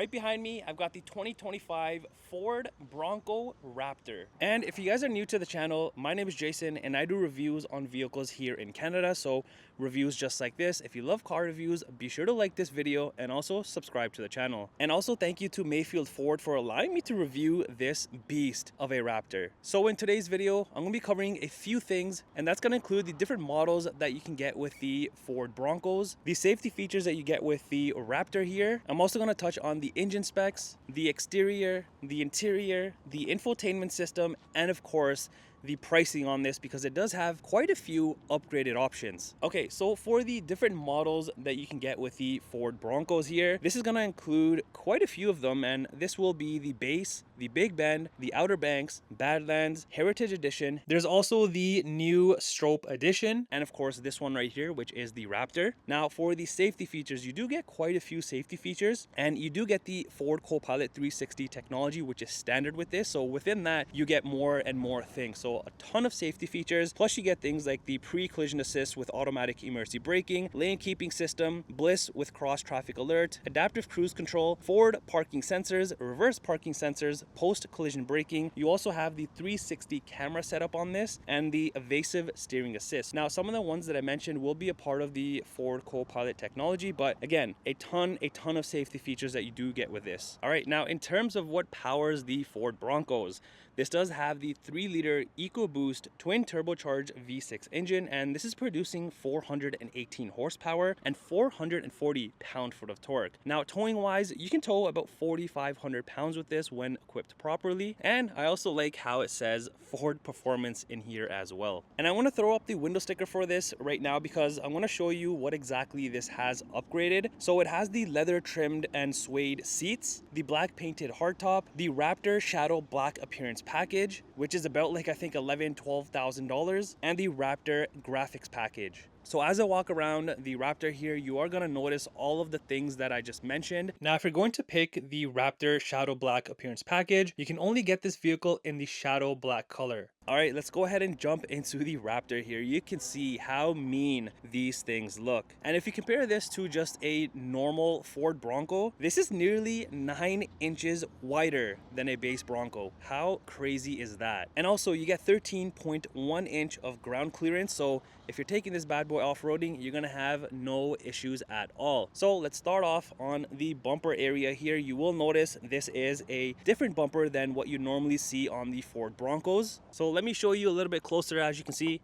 right behind me, I've got the 2025 Ford Bronco Raptor. And if you guys are new to the channel, my name is Jason and I do reviews on vehicles here in Canada. So reviews just like this. If you love car reviews, be sure to like this video and also subscribe to the channel. And also thank you to Mayfield Ford for allowing me to review this beast of a Raptor. So in today's video, I'm gonna be covering a few things, and that's gonna include the different models that you can get with the Ford Broncos, the safety features that you get with the Raptor here. I'm also gonna touch on the engine specs, the exterior, the interior, the infotainment system, and of course, the pricing on this, because it does have quite a few upgraded options. Okay, so for the different models that you can get with the Ford Broncos here, this is gonna include quite a few of them, and this will be the Base, the Big Bend, the Outer Banks, Badlands, Heritage Edition. There's also the new Stroppe Edition, and of course this one right here, which is the Raptor. Now for the safety features, you do get quite a few safety features, and you do get the Ford Co-Pilot 360 technology, which is standard with this. So within that, you get more and more things. So a ton of safety features, plus you get things like the pre-collision assist with automatic emergency braking, lane keeping system, bliss with cross traffic alert, adaptive cruise control, Ford parking sensors, reverse parking sensors, post collision braking. You also have the 360 camera setup on this and the evasive steering assist. Now some of the ones that I mentioned will be a part of the Ford Co-Pilot technology, but again, a ton of safety features that you do get with this. All right, now in terms of what powers the Ford Broncos, this does have the 3-liter EcoBoost twin turbocharged V6 engine, and this is producing 418 horsepower and 440 pound-foot of torque. Now, towing wise, you can tow about 4,500 pounds with this when equipped properly. And I also like how it says Ford Performance in here as well. And I want to throw up the window sticker for this right now because I'm going to show you what exactly this has upgraded. So it has the leather trimmed and suede seats, the black painted hardtop, the Raptor Shadow Black appearance package, which is about like I think $11,000-$12,000, and the Raptor graphics package. So as I walk around the Raptor here, you are going to notice all of the things that I just mentioned. Now, if you're going to pick the Raptor Shadow Black appearance package, you can only get this vehicle in the Shadow Black color. All right, let's go ahead and jump into the Raptor here. You can see how mean these things look. And if you compare this to just a normal Ford Bronco, this is nearly 9 inches wider than a base Bronco. How crazy is that? And also you get 13.1 inch of ground clearance. So if you're taking this bad boy off-roading, you're gonna have no issues at all. So let's start off on the bumper area here. You will notice this is a different bumper than what you normally see on the Ford Broncos. So let me show you a little bit closer. As you can see,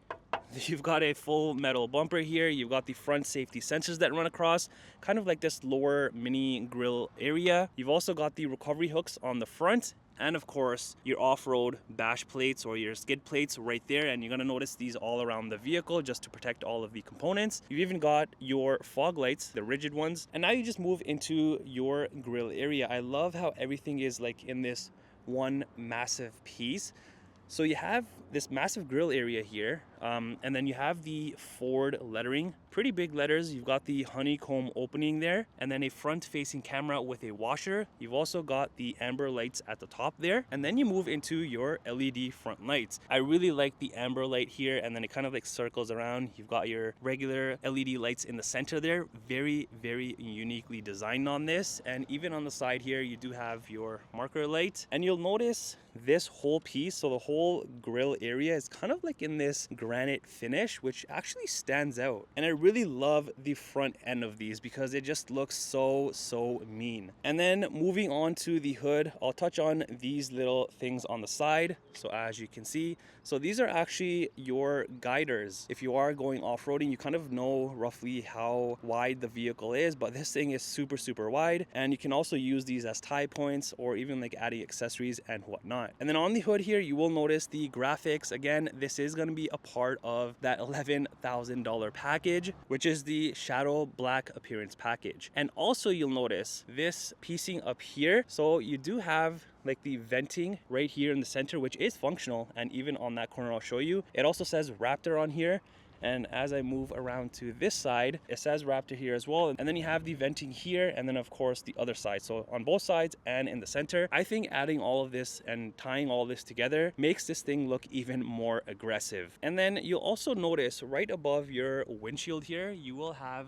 you've got a full metal bumper here. You've got the front safety sensors that run across, kind of like this lower mini grille area. You've also got the recovery hooks on the front, and of course your off-road bash plates or your skid plates right there. And you're going to notice these all around the vehicle just to protect all of the components. You've even got your fog lights, the rigid ones. And now you just move into your grille area. I love how everything is like in this one massive piece. So you have this massive grille area here, and then you have the Ford lettering, pretty big letters. You've got the honeycomb opening there, and then a front-facing camera with a washer. You've also got the amber lights at the top there, and then you move into your LED front lights. I really like the amber light here, and then it kind of like circles around. You've got your regular LED lights in the center there. Very, very uniquely designed on this. And even on the side here, you do have your marker light, and you'll notice this whole piece, so the whole grille area is kind of like in this granite finish, which actually stands out. And I really love the front end of these because it just looks so mean. And then moving on to the hood, I'll touch on these little things on the side. So as you can see, so these are actually your guiders. If you are going off-roading, you kind of know roughly how wide the vehicle is, but this thing is super wide. And you can also use these as tie points or even like adding accessories and whatnot. And then on the hood here, you will notice the graphics. Again, this is going to be a part of that $11,000 package, which is the Shadow Black appearance package. And also you'll notice this piecing up here. So you do have like the venting right here in the center, which is functional. And even on that corner, I'll show you. It also says Raptor on here. And as I move around to this side, it says Raptor here as well. And then you have the venting here, and then of course the other side. So on both sides and in the center, I think adding all of this and tying all this together makes this thing look even more aggressive. And then you'll also notice right above your windshield here, you will have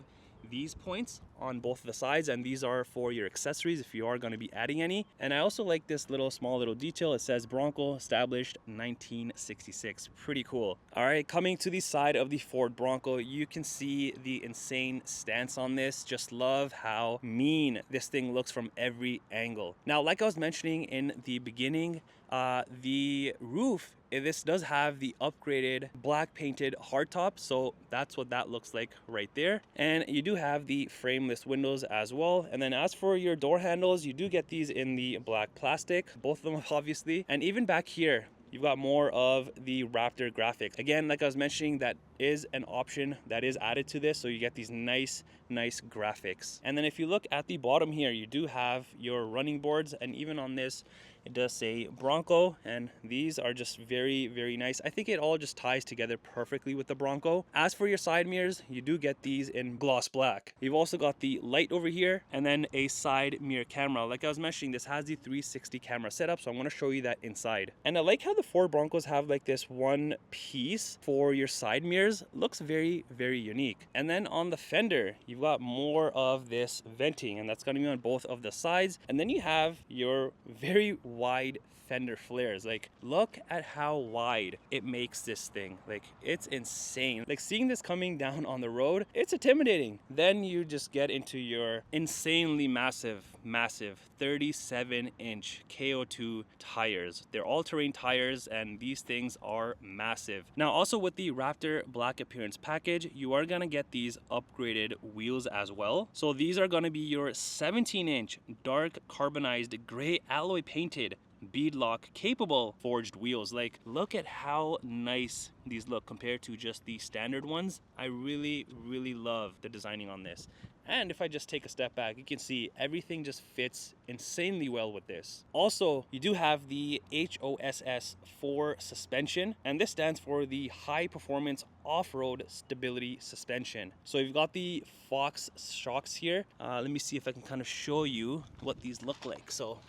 these points on both of the sides, and these are for your accessories if you are going to be adding any. And I also like this small little detail. It says Bronco established 1966. Pretty cool. All right, coming to the side of the Ford Bronco, you can see the insane stance on this. Just love how mean this thing looks from every angle. Now, like I was mentioning in the beginning, the roof, this does have the upgraded black painted hardtop, so that's what that looks like right there. And you do have the frameless windows as well. And then as for your door handles, you do get these in the black plastic, both of them obviously. And even back here, you've got more of the Raptor graphics. Again, like I was mentioning, that is an option that is added to this, so you get these nice graphics. And then if you look at the bottom here, you do have your running boards, and even on this, it does say Bronco, and these are just very nice. I think it all just ties together perfectly with the Bronco. As for your side mirrors, you do get these in gloss black. You've also got the light over here, and then a side mirror camera. Like I was mentioning, this has the 360 camera setup, so I'm going to show you that inside. And I like how the Ford Broncos have like this one piece for your side mirrors. Looks very unique. And then on the fender, you've got more of this venting, and that's going to be on both of the sides. And then you have your very wide fender flares. Like, look at how wide it makes this thing. Like, it's insane. Like, seeing this coming down on the road, it's intimidating. Then you just get into your insanely massive 37-inch KO2 tires. They're all-terrain tires, and these things are massive. Now, also with the Raptor Black Appearance package, you are gonna get these upgraded wheels as well. So these are gonna be your 17-inch dark carbonized gray alloy painted beadlock-capable forged wheels. Like, look at how nice these look compared to just the standard ones. I really love the designing on this. And if I just take a step back, you can see everything just fits insanely well with this. Also, you do have the HOSS 4 suspension, and this stands for the High Performance Off-Road Stability Suspension. So you've got the Fox shocks here. Let me see if I can kind of show you what these look like. So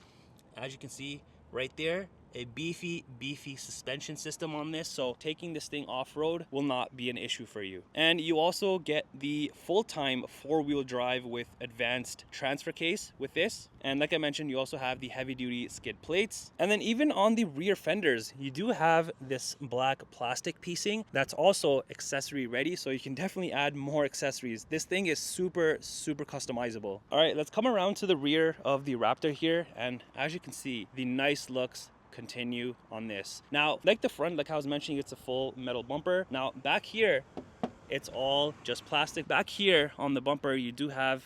as you can see right there, a beefy suspension system on this, so taking this thing off-road will not be an issue for you. And you also get the full-time four-wheel drive with advanced transfer case with this. And like I mentioned, you also have the heavy-duty skid plates. And then even on the rear fenders, you do have this black plastic piecing that's also accessory ready, so you can definitely add more accessories. This thing is super customizable. All right, let's come around to the rear of the Raptor here, and as you can see, the nice looks continue on this. Now, like the front, like I was mentioning, it's a full metal bumper. Now back here, it's all just plastic. Back here on the bumper, you do have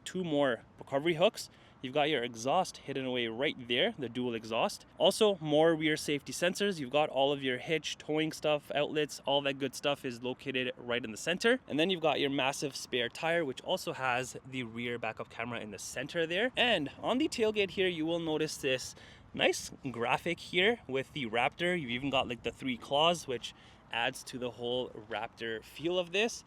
two more recovery hooks. You've got your exhaust hidden away right there, the dual exhaust. Also, more rear safety sensors. You've got all of your hitch, towing stuff, outlets, all that good stuff is located right in the center. And then you've got your massive spare tire, which also has the rear backup camera in the center there. And on the tailgate here, you will notice this nice graphic here with the Raptor. You've even got like the 3 claws, which adds to the whole Raptor feel of this.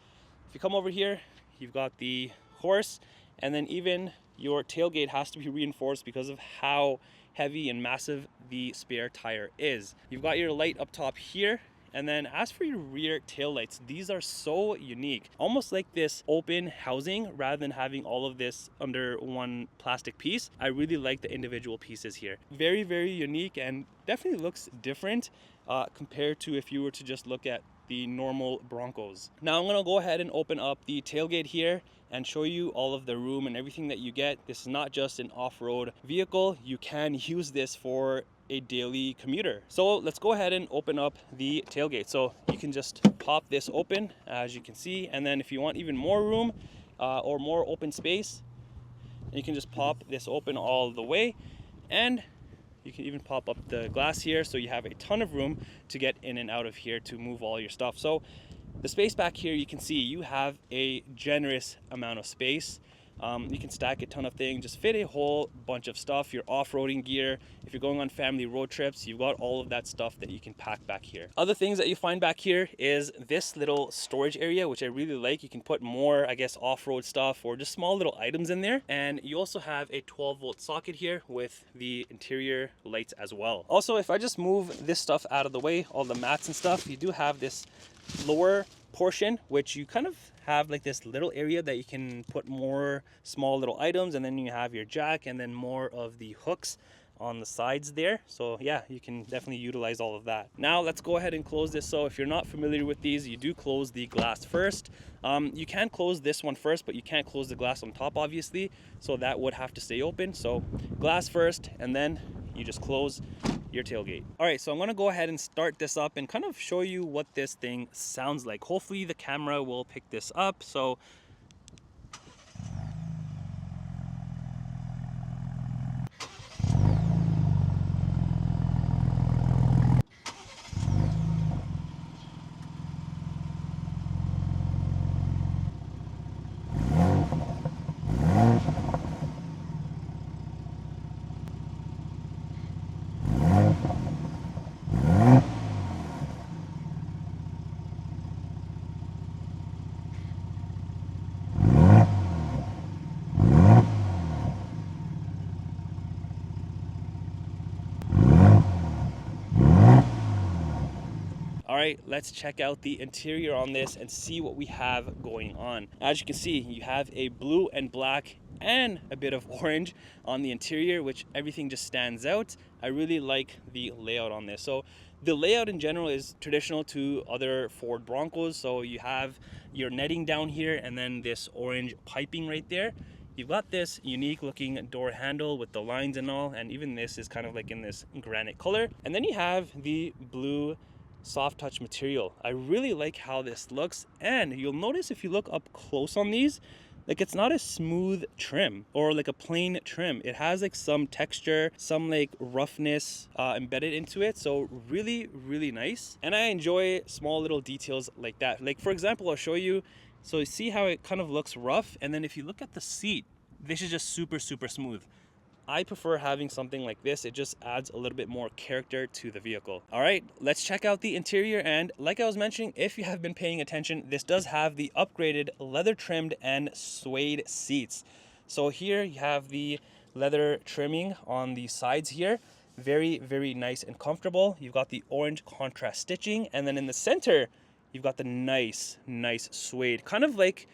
If you come over here, you've got the horse, and then even your tailgate has to be reinforced because of how heavy and massive the spare tire is. You've got your light up top here. And then as for your rear tail lights, these are so unique. Almost like this open housing rather than having all of this under one plastic piece. I really like the individual pieces here. Very unique, and definitely looks different compared to if you were to just look at the normal Broncos. Now I'm gonna go ahead and open up the tailgate here and show you all of the room and everything that you get. This is not just an off-road vehicle. You can use this for a daily commuter. So let's go ahead and open up the tailgate. So you can just pop this open, as you can see, and then if you want even more room or more open space, you can just pop this open all the way, and you can even pop up the glass here, so you have a ton of room to get in and out of here to move all your stuff. So the space back here, you can see you have a generous amount of space. You can stack a ton of things, just fit a whole bunch of stuff, your off-roading gear. If you're going on family road trips, you've got all of that stuff that you can pack back here. Other things that you find back here is this little storage area, which I really like. You can put more, I guess, off-road stuff or just small little items in there. And you also have a 12-volt socket here with the interior lights as well. Also, if I just move this stuff out of the way, all the mats and stuff, you do have this lower portion, which you kind of have like this little area that you can put more small little items, and then you have your jack and then more of the hooks on the sides there. So yeah, you can definitely utilize all of that. Now let's go ahead and close this. So if you're not familiar with these, you do close the glass first. You can close this one first, but you can't close the glass on top, obviously, so that would have to stay open. So glass first, and then you just close your tailgate. All right, so I'm gonna go ahead and start this up and kind of show you what this thing sounds like. Hopefully the camera will pick this up. So all right, let's check out the interior on this and see what we have going on. As you can see, you have a blue and black and a bit of orange on the interior, which everything just stands out. I really like the layout on this. So the layout in general is traditional to other Ford Broncos. So you have your netting down here and then this orange piping right there. You've got this unique looking door handle with the lines and all, and even this is kind of like in this granite color. And then you have the blue soft touch material. I really like how this looks, and you'll notice if you look up close on these, like it's not a smooth trim or like a plain trim. It has like some texture, some like roughness embedded into it. So really, really nice. And I enjoy small little details like that. Like for example, I'll show you. So you see how it kind of looks rough, and then if you look at the seat, this is just super, super smooth. I prefer having something like this. It just adds a little bit more character to the vehicle. All right, let's check out the interior. And like I was mentioning, if you have been paying attention, this does have the upgraded leather trimmed and suede seats. So here you have the leather trimming on the sides here. Very, very nice and comfortable. You've got the orange contrast stitching, and then in the center, you've got the nice suede, kind of like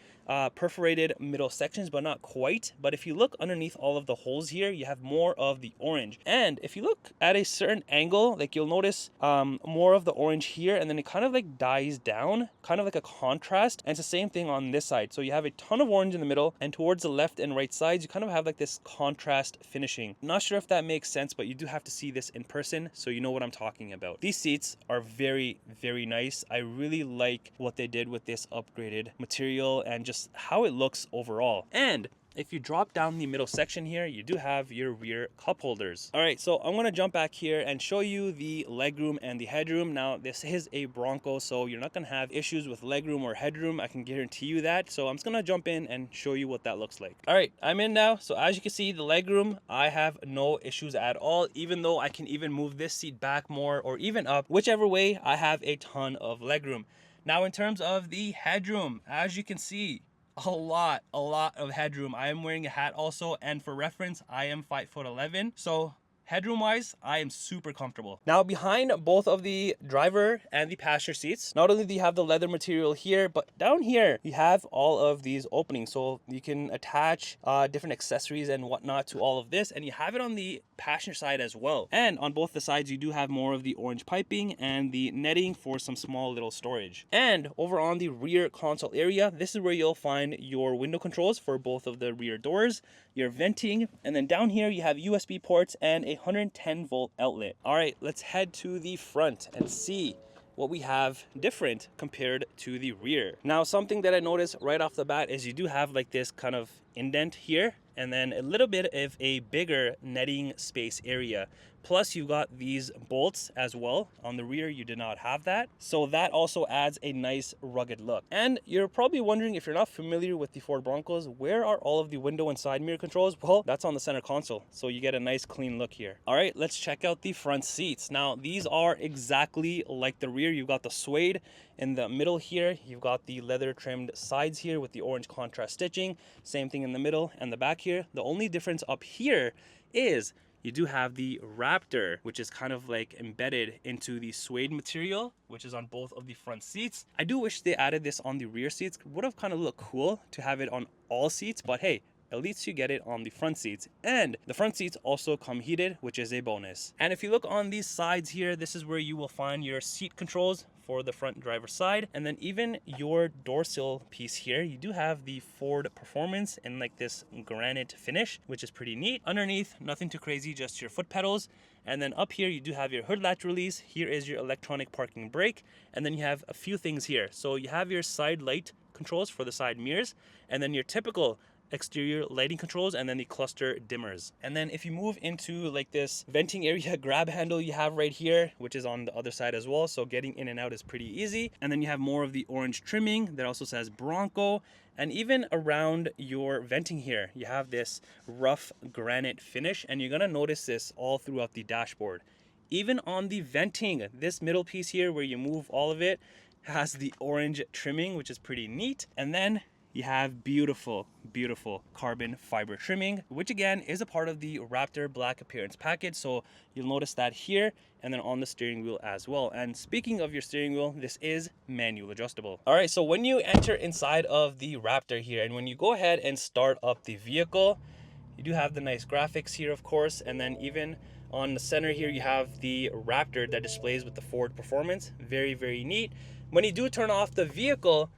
perforated middle sections, but not quite. But if you look underneath all of the holes here, you have more of the orange. And if you look at a certain angle, like you'll notice more of the orange here, and then it kind of like dies down, kind of like a contrast. And it's the same thing on this side. So you have a ton of orange in the middle, and towards the left and right sides, you kind of have like this contrast finishing. Not sure if that makes sense, but you do have to see this in person so you know what I'm talking about. These seats are very, very nice. I really like what they did with this upgraded material and just how it looks overall. And if you drop down the middle section here, you do have your rear cup holders. All right, so I'm gonna jump back here and show you the legroom and the headroom. Now, this is a Bronco, so you're not gonna have issues with legroom or headroom. I can guarantee you that. So I'm just gonna jump in and show you what that looks like. All right, I'm in now. So as you can see, the legroom, I have no issues at all, even though I can even move this seat back more or even up. Whichever way, I have a ton of legroom. Now, in terms of the headroom, as you can see, a lot of headroom. I am wearing a hat also, and for reference, I am 5'11". So headroom wise, I am super comfortable. Now behind both of the driver and the passenger seats, not only do you have the leather material here, but down here you have all of these openings. So you can attach different accessories and whatnot to all of this, and you have it on the passenger side as well. And on both the sides, you do have more of the orange piping and the netting for some small little storage. And over on the rear console area, this is where you'll find your window controls for both of the rear doors, your venting, and then down here you have USB ports and a 110 volt outlet. All right, let's head to the front and see what we have different compared to the rear. Now, something that I noticed right off the bat is you do have like this kind of indent here, and then a little bit of a bigger netting space area. Plus you've got these bolts as well. On the rear, you did not have that. So that also adds a nice rugged look. And you're probably wondering, if you're not familiar with the Ford Broncos, where are all of the window and side mirror controls? Well, that's on the center console. So you get a nice clean look here. All right, let's check out the front seats. Now, these are exactly like the rear. You've got the suede in the middle here. You've got the leather trimmed sides here with the orange contrast stitching. Same thing in the middle and the back here. The only difference up here is you do have the Raptor, which is kind of like embedded into the suede material, which is on both of the front seats. I do wish they added this on the rear seats. Would have kind of looked cool to have it on all seats, but hey, at least you get it on the front seats. And the front seats also come heated, which is a bonus. And if you look on these sides here, this is where you will find your seat controls for the front driver's side. And then even your door sill piece here, you do have the Ford Performance in like this granite finish, which is pretty neat. Underneath, nothing too crazy, just your foot pedals. And then up here, you do have your hood latch release. Here is your electronic parking brake. And then you have a few things here. So you have your side light controls for the side mirrors, and then your typical exterior lighting controls, and then the cluster dimmers. And then if you move into like this venting area grab handle you have right here, which is on the other side as well, so getting in and out is pretty easy. And then you have more of the orange trimming that also says Bronco. And even around your venting here, you have this rough granite finish, and you're gonna notice this all throughout the dashboard. Even on the venting, this middle piece here where you move all of it has the orange trimming, which is pretty neat. And then you have beautiful carbon fiber trimming, which again is a part of the Raptor black appearance package. So you'll notice that here, and then on the steering wheel as well. And speaking of your steering wheel, this is manual adjustable. All right, so when you enter inside of the Raptor here, and when you go ahead and start up the vehicle, you do have the nice graphics here, of course. And then even on the center here, you have the Raptor that displays with the Ford Performance. Very neat. When you do turn off the vehicle,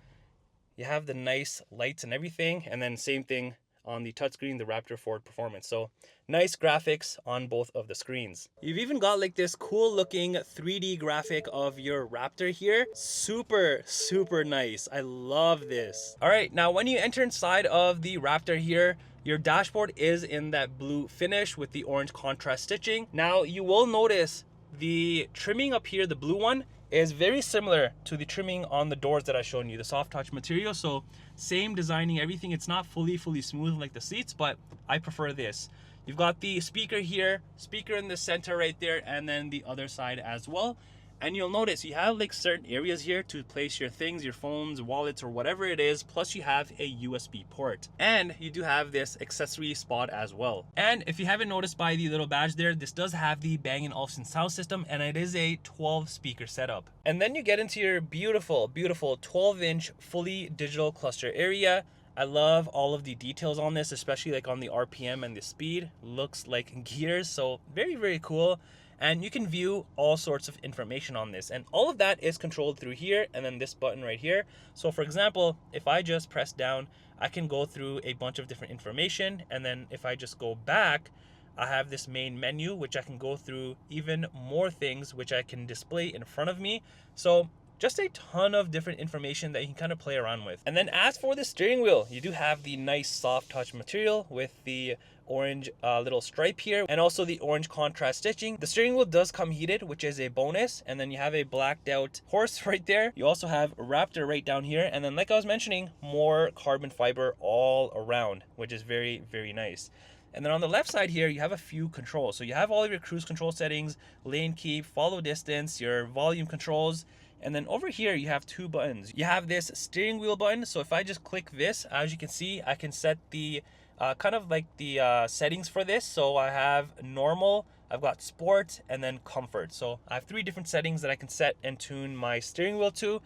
you have the nice lights and everything, and then same thing on the touchscreen, the Raptor Ford Performance. So nice graphics on both of the screens. You've even got like this cool looking 3D graphic of your Raptor here. Super nice. I love this. All right, now when you enter inside of the Raptor here, your dashboard is in that blue finish with the orange contrast stitching. Now you will notice the trimming up here, the blue one, is very similar to the trimming on the doors that I showed you, the soft touch material. So same designing, everything. It's not fully smooth like the seats, but I prefer this. You've got the speaker here, speaker in the center right there, and then the other side as well. And you'll notice you have like certain areas here to place your things, your phones, wallets, or whatever it is. Plus you have a USB port, and you do have this accessory spot as well. And if you haven't noticed by the little badge there, this does have the Bang & Olufsen sound system, and it is a 12 speaker setup. And then you get into your beautiful 12-inch fully digital cluster area. I love all of the details on this, especially like on the RPM and the speed. Looks like gears, so very cool. And you can view all sorts of information on this, and all of that is controlled through here, and then this button right here. So for example, if I just press down, I can go through a bunch of different information, and then if I just go back, I have this main menu, which I can go through even more things, which I can display in front of me. So just a ton of different information that you can kind of play around with. And then as for the steering wheel, you do have the nice soft touch material with the orange little stripe here, and also the orange contrast stitching. The steering wheel does come heated, which is a bonus. And then you have a blacked out horse right there. You also have Raptor right down here, and then like I was mentioning, more carbon fiber all around, which is very nice. And then on the left side here, you have a few controls. So you have all of your cruise control settings, lane keep, follow distance, your volume controls. And then over here, you have two buttons. You have this steering wheel button. So if I just click this, as you can see, I can set the kind of like the settings for this. So I have normal, I've got sport, and then comfort. So I have 3 different settings that I can set and tune my steering wheel to.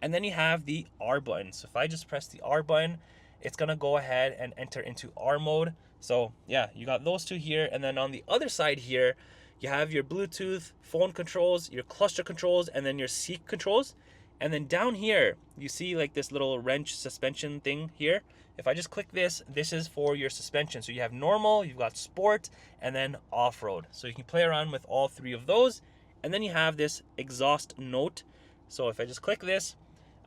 And then you have the R button. So if I just press the R button, it's gonna go ahead and enter into R mode. So yeah, you got those two here. And then on the other side here, you have your Bluetooth, phone controls, your cluster controls, and then your seat controls. And then down here, you see like this little wrench suspension thing here. If I just click this, this is for your suspension. So you have normal, you've got sport, and then off-road. So you can play around with all 3 of those. And then you have this exhaust note. So if I just click this,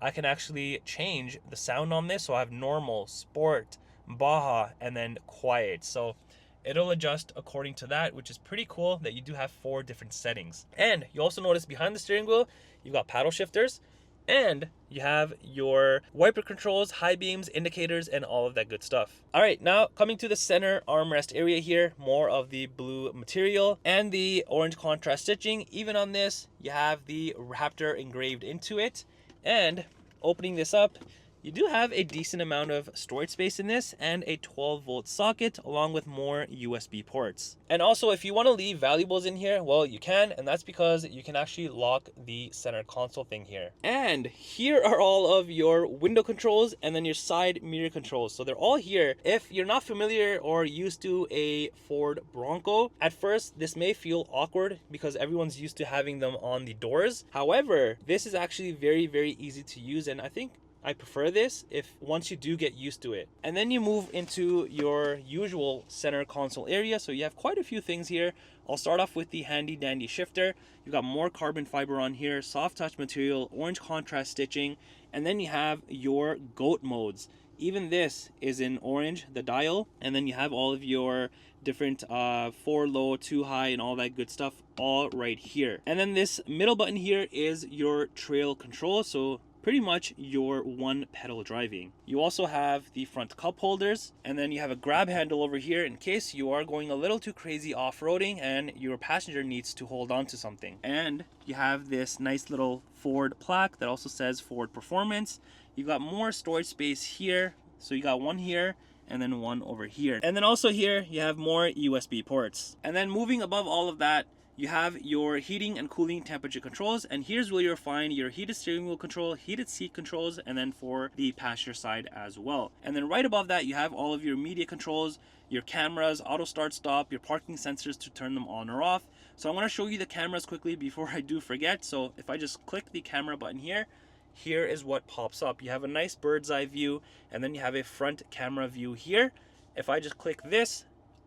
I can actually change the sound on this. So I have normal, sport, Baja, and then quiet. So it'll adjust according to that, which is pretty cool that you do have 4 different settings. And you also notice behind the steering wheel, you've got paddle shifters, and you have your wiper controls, high beams, indicators, and all of that good stuff. All right, now coming to the center armrest area here, more of the blue material and the orange contrast stitching. Even on this, you have the Raptor engraved into it. And opening this up, you do have a decent amount of storage space in this and a 12-volt socket along with more USB ports. And also, if you want to leave valuables in here, well, you can, and that's because you can actually lock the center console thing here. And here are all of your window controls and then your side mirror controls. So they're all here. If you're not familiar or used to a Ford Bronco, at first this may feel awkward because everyone's used to having them on the doors. However, this is actually very, very easy to use, and I think I prefer this if once you do get used to it. And then you move into your usual center console area. So you have quite a few things here. I'll start off with the handy dandy shifter. You've got more carbon fiber on here, soft touch material, orange contrast stitching, and then you have your GOAT modes. Even this is in orange, the dial, and then you have all of your different 4 low, 2 high, and all that good stuff all right here. And then this middle button here is your trail control. So pretty much your one pedal driving. You also have the front cup holders, and then you have a grab handle over here in case you are going a little too crazy off-roading and your passenger needs to hold on to something. And you have this nice little Ford plaque that also says Ford Performance. You've got more storage space here. So you got one here and then one over here. And then also here you have more USB ports. And then moving above all of that, you have your heating and cooling temperature controls, and here's where you'll find your heated steering wheel control, heated seat controls, and then for the passenger side as well. And then right above that, you have all of your media controls, your cameras, auto start stop, your parking sensors to turn them on or off. So I'm going to show you the cameras quickly before I do forget. So if I just click the camera button here, here is what pops up. You have a nice bird's eye view, and then you have a front camera view here. If I just click this,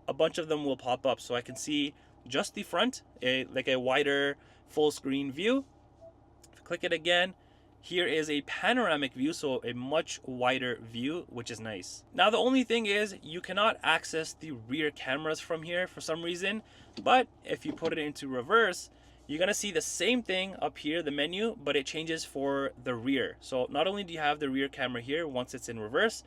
a bunch of them will pop up so I can see just the front, like a wider full screen view. If I click it again, here is a panoramic view, so a much wider view, which is nice. Now the only thing is you cannot access the rear cameras from here for some reason, but if you put it into reverse, you're gonna see the same thing up here, the menu, but it changes for the rear. So not only do you have the rear camera here once it's in reverse,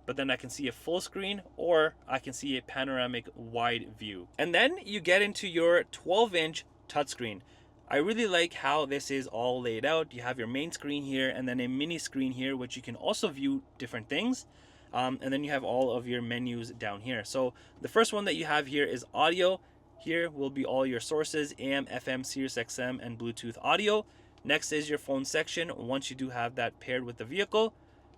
but then I can see a full screen or I can see a panoramic wide view. And then you get into your 12-inch touchscreen. I really like how this is all laid out. You have your main screen here and then a mini screen here, which you can also view different things. And then you have all of your menus down here. So the first one that you have here is audio. Here will be all your sources, AM, FM, Sirius XM, and Bluetooth audio. Next is your phone section once you do have that paired with the vehicle.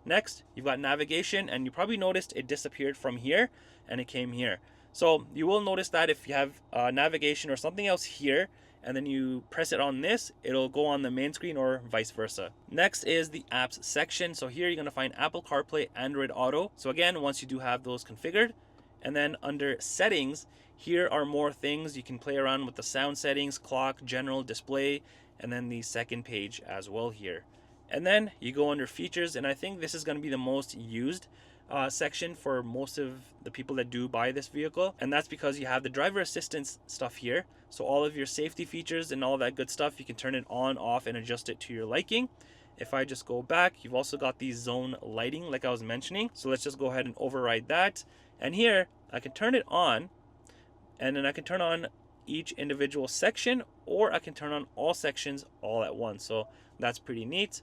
Next, you've got navigation, and you probably noticed it disappeared from here and it came here. So you will notice that if you have navigation or something else here, and then you press it on this, it'll go on the main screen or vice versa. Next is the apps section. So here you're gonna find Apple CarPlay, Android Auto. So again, once you do have those configured, and then under settings, here are more things. You can play around with the sound settings, clock, general, display, and then the second page as well here. And then you go under features, and I think this is going to be the most used section for most of the people that do buy this vehicle, and that's because you have the driver assistance stuff here. So all of your safety features and all that good stuff, you can turn it on, off, and adjust it to your liking. If I just go back, you've also got the zone lighting like I was mentioning. So let's just go ahead and override that. And here I can turn it on, and then I can turn on each individual section, or I can turn on all sections all at once. So that's pretty neat.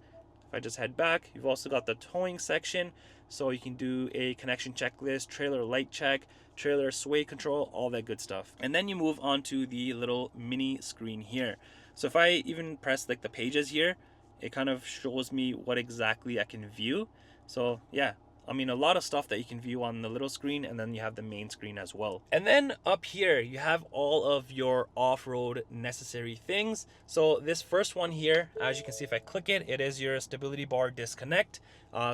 If I just head back, you've also got the towing section, so you can do a connection checklist, trailer light check, trailer sway control, all that good stuff. And then you move on to the little mini screen here. So if I even press like the pages here, it kind of shows me what exactly I can view. So yeah, I mean, a lot of stuff that you can view on the little screen, and then you have the main screen as well. And then up here, you have all of your off-road necessary things. So this first one here, as you can see, if I click it, it is your stability bar disconnect.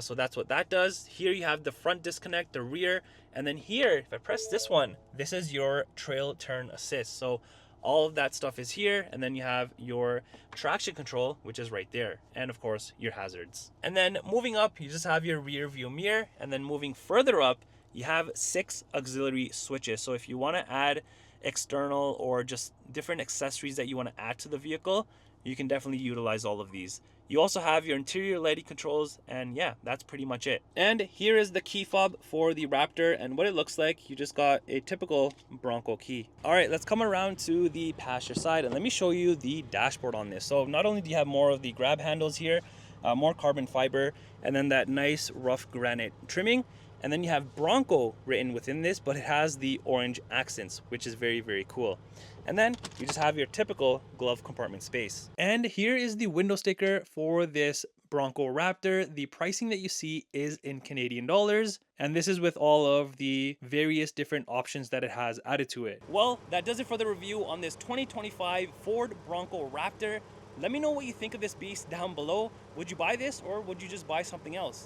So that's what that does. Here you have the front disconnect, the rear, and then here, if I press this one, this is your trail turn assist. So all of that stuff is here, and then you have your traction control, which is right there, and of course your hazards. And then moving up, you just have your rear view mirror, and then moving further up, you have 6 auxiliary switches. So if you want to add external or just different accessories that you want to add to the vehicle, you can definitely utilize all of these. You also have your interior lighting controls, and yeah, that's pretty much it. And here is the key fob for the Raptor, and what it looks like. You just got a typical Bronco key. All right, let's come around to the passenger side, and let me show you the dashboard on this. So not only do you have more of the grab handles here, more carbon fiber, and then that nice rough granite trimming. And then you have Bronco written within this, but it has the orange accents, which is very, very cool. And then you just have your typical glove compartment space. And here is the window sticker for this Bronco Raptor. The pricing that you see is in Canadian dollars, and this is with all of the various different options that it has added to it. Well, that does it for the review on this 2025 Ford Bronco Raptor. Let me know what you think of this beast down below. Would you buy this or would you just buy something else?